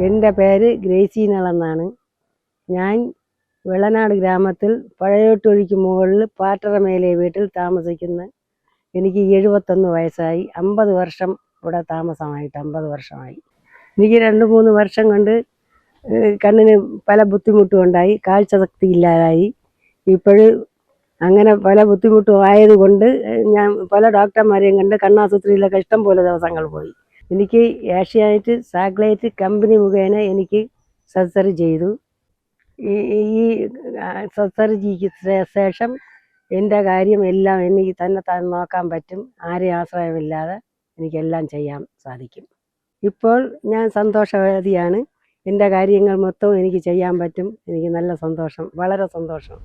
എൻ്റെ പേര് ഗ്രേസി നളെന്നാണ്. ഞാൻ വെള്ളനാട് ഗ്രാമത്തിൽ പഴയോട്ടൊഴിക്ക് മുകളിൽ പാട്ടറമേലെ വീട്ടിൽ താമസിക്കുന്ന. എനിക്ക് 71 വയസ്സായി. 50 വർഷം ഇവിടെ താമസമായിട്ട് 50 വർഷമായി. എനിക്ക് 2-3 വർഷം കൊണ്ട് കണ്ണിന് പല ബുദ്ധിമുട്ടും ഉണ്ടായി. കാഴ്ചശക്തി ഇല്ലാതായി. ഇപ്പോഴും അങ്ങനെ പല ബുദ്ധിമുട്ടും ആയതുകൊണ്ട് ഞാൻ പല ഡോക്ടർമാരെയും കണ്ട് കണ്ണാശുപത്രിയിലൊക്കെ ഇഷ്ടം പോലെ ദിവസങ്ങൾ പോയി. എനിക്ക് ഏഷ്യാനെറ്റ് സാറ്റലൈറ്റ് കമ്പനി മുഖേന എനിക്ക് സർജറി ചെയ്തു. ഈ സർജറിക്ക് ശേഷം എൻ്റെ കാര്യം എല്ലാം എനിക്ക് തന്നെ നോക്കാൻ പറ്റും. ആരെയും ആശ്രയമില്ലാതെ എനിക്കെല്ലാം ചെയ്യാൻ സാധിക്കും. ഇപ്പോൾ ഞാൻ സന്തോഷവതിയാണ്. എൻ്റെ കാര്യങ്ങൾ മൊത്തം എനിക്ക് ചെയ്യാൻ പറ്റും. എനിക്ക് നല്ല സന്തോഷം, വളരെ സന്തോഷം.